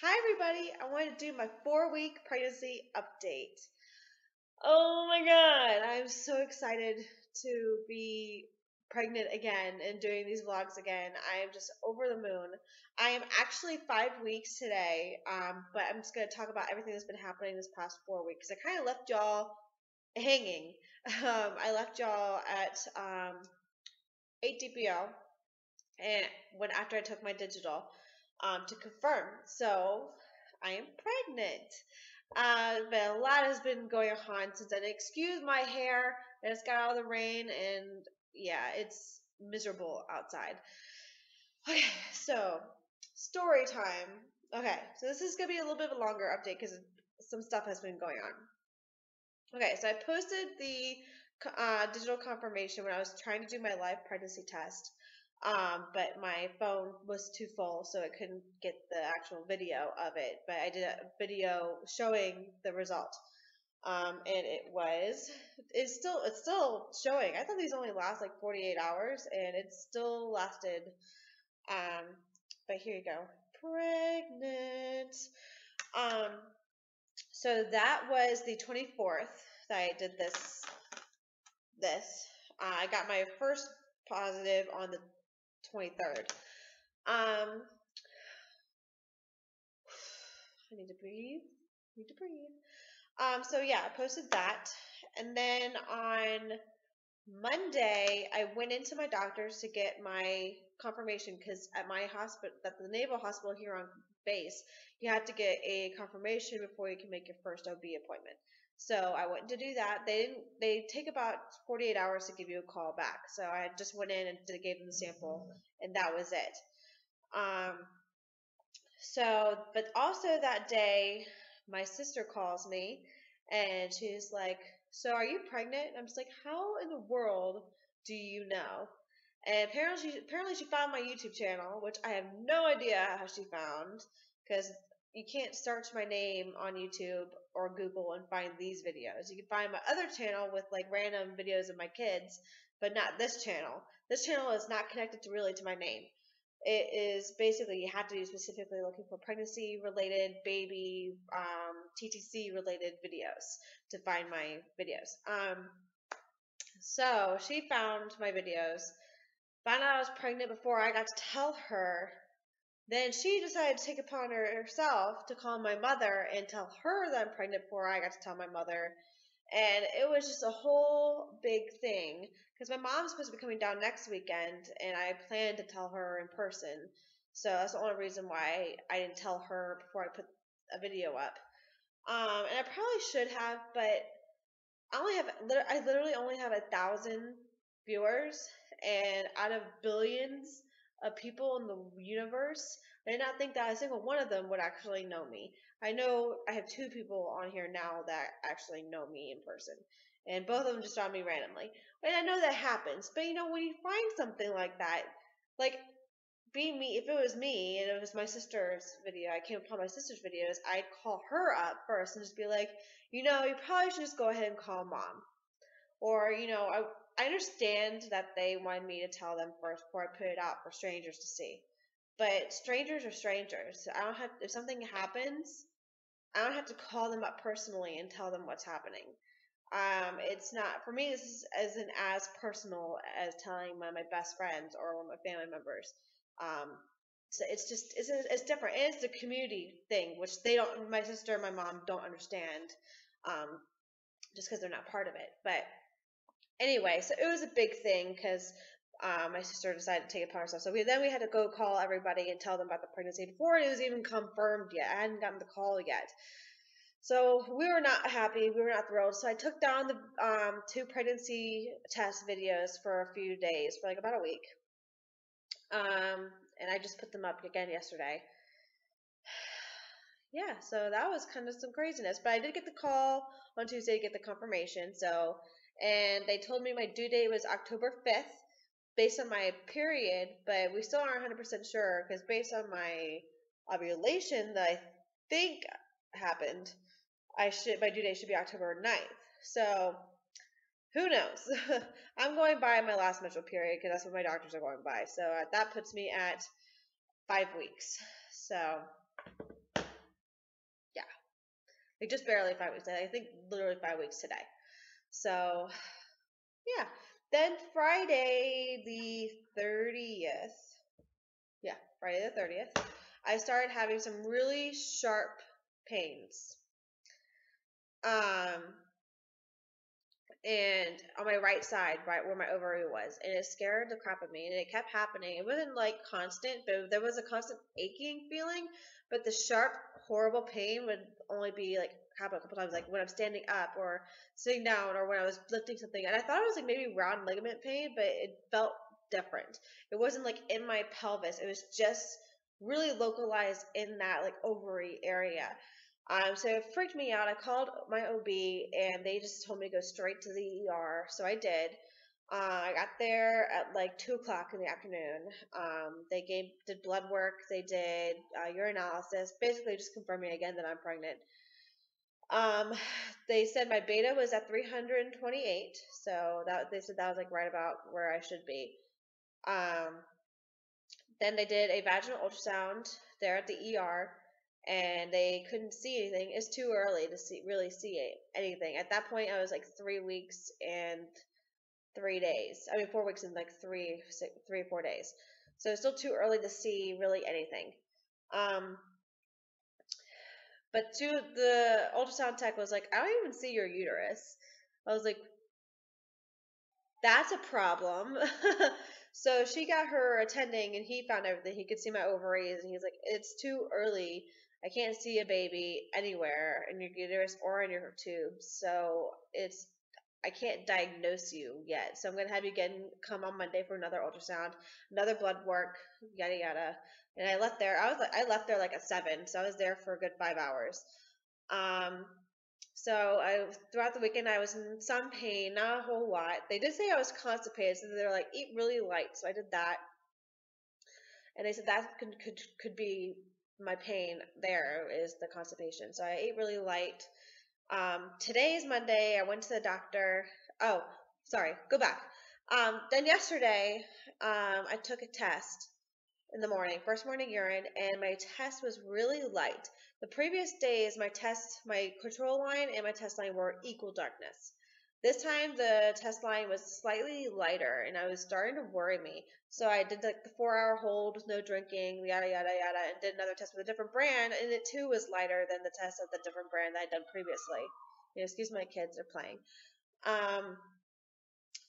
Hi everybody, I wanted to do my 4-week pregnancy update. Oh my god, I'm so excited to be pregnant again and doing these vlogs again. I am just over the moon. I am actually 5 weeks today, but I'm just going to talk about everything that's been happening this past 4 weeks. I kind of left y'all hanging. I left y'all at 8 DPO and after I took my digital to confirm. So I am pregnant. But a lot has been going on since then. Excuse my hair. I just got out of the rain, and yeah, it's miserable outside. Okay, so story time. Okay, so this is gonna be a little bit of a longer update because some stuff has been going on. Okay, so I posted the digital confirmation when I was trying to do my live pregnancy test. But my phone was too full, so it couldn't get the actual video of it. But I did a video showing the result. And it's still showing. I thought these only last like 48 hours, and it still lasted. Um, but here you go, pregnant. Um, so that was the 24th that I did this. I got my first positive on the 23rd. I need to breathe. So yeah, I posted that. And then on Monday, I went into my doctor's to get my confirmation because at my hospital, at the Naval Hospital here on base, you have to get a confirmation before you can make your first OB appointment. So I went to do that. They take about 48 hours to give you a call back. So I just went in and gave them the sample, and that was it. But also that day, my sister calls me and she's like, "So are you pregnant?" And I'm just like, "How in the world do you know?" And apparently she found my YouTube channel, which I have no idea how she found, because you can't search my name on YouTube or Google and find these videos. You can find my other channel with like random videos of my kids, but not this channel. This channel is not connected to my name. It is basically, you have to be specifically looking for pregnancy related, baby, TTC related videos to find my videos. So she found my videos, found out I was pregnant before I got to tell her. Then she decided to take it upon herself to call my mother and tell her that I'm pregnant before I got to tell my mother. And it was just a whole big thing because my mom's supposed to be coming down next weekend, and I planned to tell her in person. So that's the only reason why I didn't tell her before I put a video up. And I probably should have, but I literally only have 1,000 viewers, and out of billions of people in the universe, I did not think that a single one of them would actually know me. I know I have 2 people on here now that actually know me in person, and both of them just found me randomly. And I know that happens, but when you find something like that, like being me, if it was me and it was my sister's video, I came upon my sister's videos, I'd call her up first and just be like, you probably should just go ahead and call mom. Or, I understand that they wanted me to tell them first before I put it out for strangers to see. But strangers are strangers. If something happens, I don't have to call them up personally and tell them what's happening. It's not, for me, this isn't as personal as telling my best friends or one of my family members. So it's different. And it's the community thing, which my sister and my mom don't understand, just because they're not part of it. But anyway, so it was a big thing because my sister decided to take it upon herself. So we had to go call everybody and tell them about the pregnancy before it was even confirmed yet. I hadn't gotten the call yet. So we were not happy. We were not thrilled. So I took down the 2 pregnancy test videos for a few days, for like about a week. And I just put them up again yesterday. Yeah, so that was kind of some craziness. But I did get the call on Tuesday to get the confirmation. And they told me my due date was October 5th based on my period, but we still aren't 100% sure because based on my ovulation that I think happened, my due date should be October 9th. So who knows? I'm going by my last menstrual period because that's what my doctors are going by. So that puts me at 5 weeks. So Yeah, like just barely 5 weeks. I think literally 5 weeks today. So yeah. Then Friday the 30th. Yeah, Friday the 30th. I started having some really sharp pains. Um, and on my right side, right where my ovary was, and it scared the crap out of me, and it kept happening. It wasn't like constant, but there was a constant aching feeling, but the sharp, horrible pain would only be like happen a couple times, like when I'm standing up or sitting down or when I was lifting something. And I thought it was like maybe round ligament pain, but it felt different. It wasn't like in my pelvis. It was just really localized in that like ovary area. So it freaked me out. I called my OB and they just told me to go straight to the ER. So I did. I got there at like 2 o'clock in the afternoon. They did blood work. They did urinalysis, basically just confirming again that I'm pregnant. Um, they said my beta was at 328, so they said that was like right about where I should be. Then they did a vaginal ultrasound there at the ER, and they couldn't see anything. It's too early to really see anything. At that point, I was like 3 weeks and 3 days. I mean, 4 weeks and like 3 or 4 days. So it's still too early to see really anything. But the ultrasound tech was like, I don't even see your uterus. I was like, that's a problem. So she got her attending and he found everything. He could see my ovaries and he's like, it's too early. I can't see a baby anywhere in your uterus or in your tubes. So I can't diagnose you yet. So I'm going to have you come on Monday for another ultrasound, another blood work, yada, yada. And I left there. I left there like at 7. So I was there for a good 5 hours. So throughout the weekend I was in some pain, not a whole lot. They did say I was constipated, so they're like, eat really light. So I did that, and they said that could be my pain. There is the constipation. So I ate really light. Today is Monday. I went to the doctor. Oh, sorry, go back. Then yesterday, I took a test in the morning, first morning urine, and my test was really light. The previous days, my control line and my test line were equal darkness. This time, the test line was slightly lighter, and I was starting to worry me. So I did like the 4-hour hold with no drinking, yada, yada, yada, and did another test with a different brand, and it too was lighter than the test of the different brand that I'd done previously. Excuse my kids, they're playing.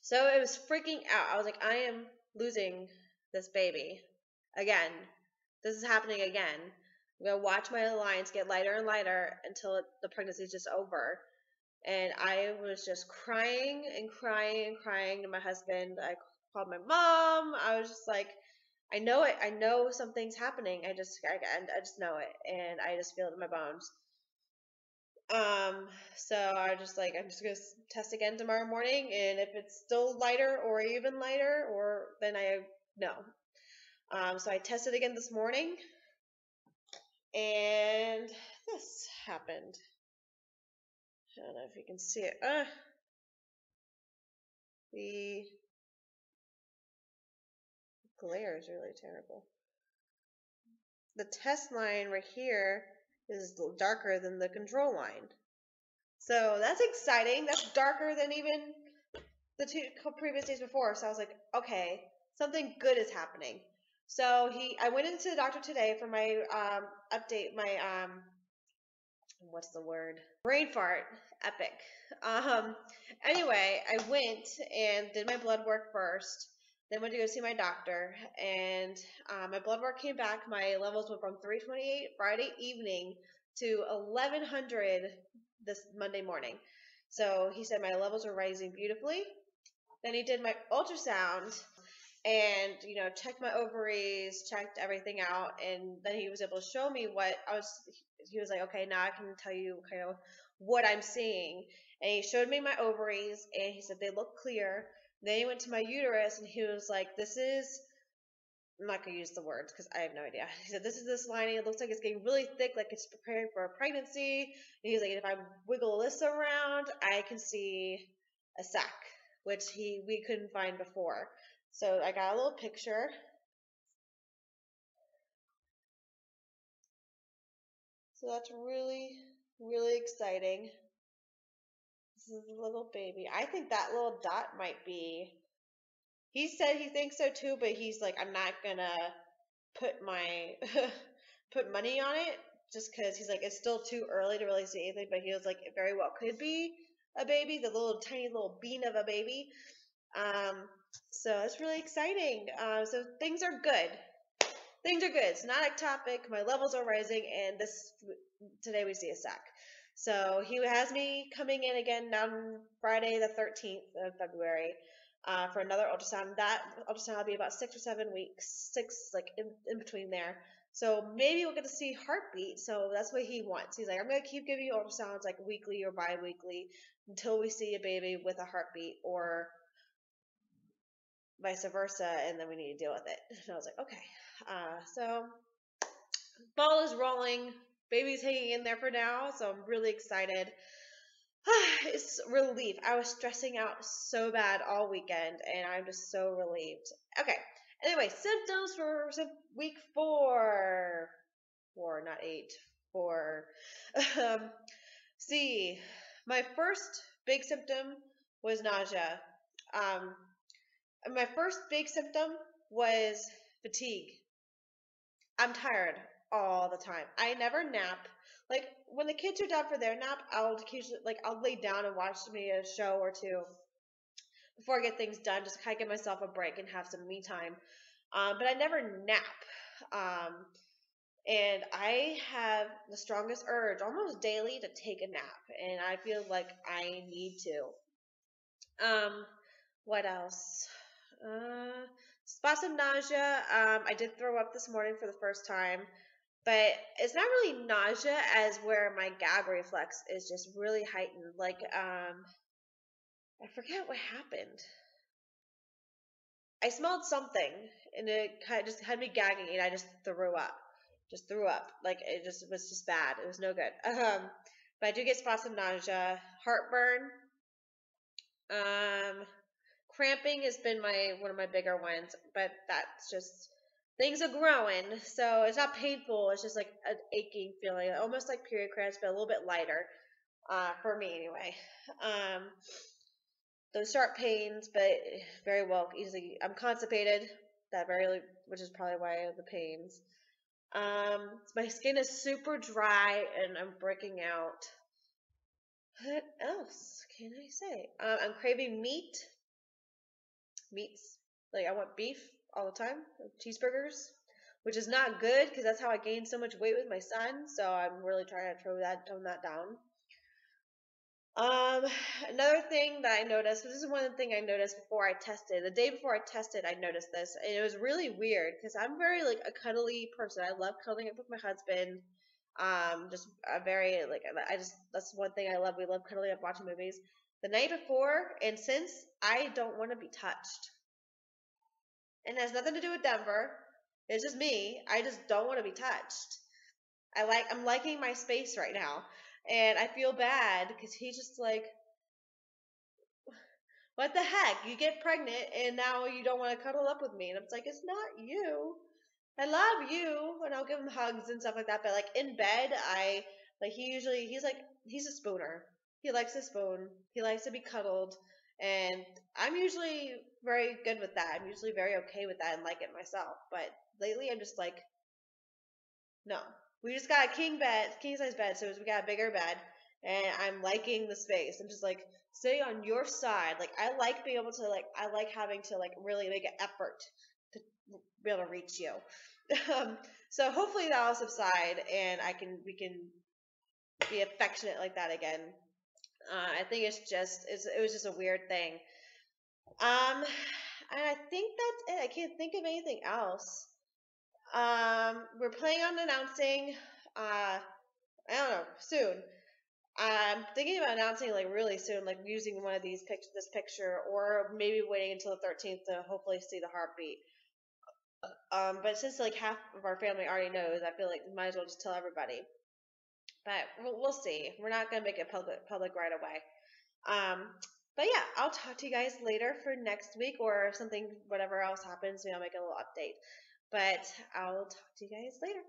So it was freaking out. I was like, I am losing this baby again. This is happening again. I'm going to watch my lines get lighter and lighter until the pregnancy is just over. And I was just crying and crying and crying to my husband. I called my mom. I was just like, I know it. I know something's happening. I just know it. And I just feel it in my bones. So I just like, I'm just going to test again tomorrow morning. And if it's still lighter or even lighter, then I know. So I tested again this morning, and this happened. I don't know if you can see it. The glare is really terrible. The test line right here is darker than the control line. So that's exciting. That's darker than even the 2 previous days before. So I was like, okay, something good is happening. So I went into the doctor today for my update, my what's the word? Brain fart, epic. Anyway, I went and did my blood work first, then went to go see my doctor, and my blood work came back. My levels went from 328 Friday evening to 1100 this Monday morning. So he said my levels are rising beautifully. Then he did my ultrasound and checked my ovaries, checked everything out, and then he was able to show me he was like, okay, now I can tell you kind of what I'm seeing. And he showed me my ovaries and he said they look clear. Then he went to my uterus and he was like, I'm not going to use the words because I have no idea. He said, this lining, it looks like it's getting really thick, like it's preparing for a pregnancy. And he's like, if I wiggle this around, I can see a sac, which we couldn't find before. So I got a little picture. So that's really, really exciting. This is a little baby. I think that little dot might be. He said he thinks so too, but he's like, I'm not gonna put my put money on it just because he's like, it's still too early to really see anything. But he was like, it very well could be a baby, the little tiny little bean of a baby. Um, so it's really exciting. So things are good. Things are good. It's not ectopic. My levels are rising, and today we see a sac. So he has me coming in again on Friday the 13th of February for another ultrasound. That ultrasound will be about 6 or 7 weeks, like in between there. So maybe we'll get to see heartbeat. So that's what he wants. He's like, I'm going to keep giving you ultrasounds like weekly or bi-weekly until we see a baby with a heartbeat, or vice versa, and then we need to deal with it. And I was like, okay. So ball is rolling. Baby's hanging in there for now, so I'm really excited. It's relief. I was stressing out so bad all weekend, and I'm just so relieved. Okay. Anyway, symptoms for week 4. 4, not 8. 4. See, my first big symptom was nausea. My first big symptom was fatigue. I'm tired all the time. I never nap. Like when the kids are done for their nap, I'll lay down and watch me a show or two before I get things done, just kind of give myself a break and have some me time. But I never nap. And I have the strongest urge almost daily to take a nap, and I feel like I need to. What else? Spots of nausea. I did throw up this morning for the first time, but it's not really nausea as where my gag reflex is just really heightened. Like, I forget what happened. I smelled something, and it kind of just had me gagging, and I just threw up. Just threw up. Like, it was just bad. It was no good. But I do get spots of nausea, heartburn. Cramping has been one of my bigger ones, but that's just, things are growing, so it's not painful. It's just like an aching feeling, almost like period cramps, but a little bit lighter, for me anyway. Those sharp pains, but very well easily. I'm constipated, which is probably why I have the pains. My skin is super dry and I'm breaking out. What else can I say? I'm craving meats. Like I want beef all the time, cheeseburgers, which is not good because that's how I gained so much weight with my son. So I'm really trying to tone that down. Another thing that I noticed, this is one of the things I noticed before I tested. The day before I tested, I noticed this, and it was really weird because I'm very like a cuddly person. I love cuddling up with my husband. Just a very like that's one thing I love. We love cuddling up, watching movies. The night before and since, I don't want to be touched, and it has nothing to do with Denver. It's just me. I just don't want to be touched. I'm liking my space right now. And I feel bad because he's just like, what the heck? You get pregnant and now you don't want to cuddle up with me. And I'm like, it's not you. I love you. And I'll give him hugs and stuff like that. But like in bed, he's a spooner. He likes to spoon. He likes to be cuddled. And I'm usually very good with that. I'm usually very okay with that and like it myself. But lately I'm just like, no. We just got a king size bed, so we got a bigger bed, and I'm liking the space. I'm just like, stay on your side. Like, I like being able to, I like having to, really make an effort to be able to reach you. So hopefully that'll subside, and we can be affectionate like that again. I think it was just a weird thing. And I think that's it. I can't think of anything else. We're planning on announcing, I don't know, soon. I'm thinking about announcing really soon, using one of this picture, or maybe waiting until the 13th to hopefully see the heartbeat. But since half of our family already knows, I feel like we might as well just tell everybody. But we'll see. We're not gonna make it public right away. But yeah, I'll talk to you guys later for next week, or something, whatever else happens. Maybe I'll make a little update. But I'll talk to you guys later.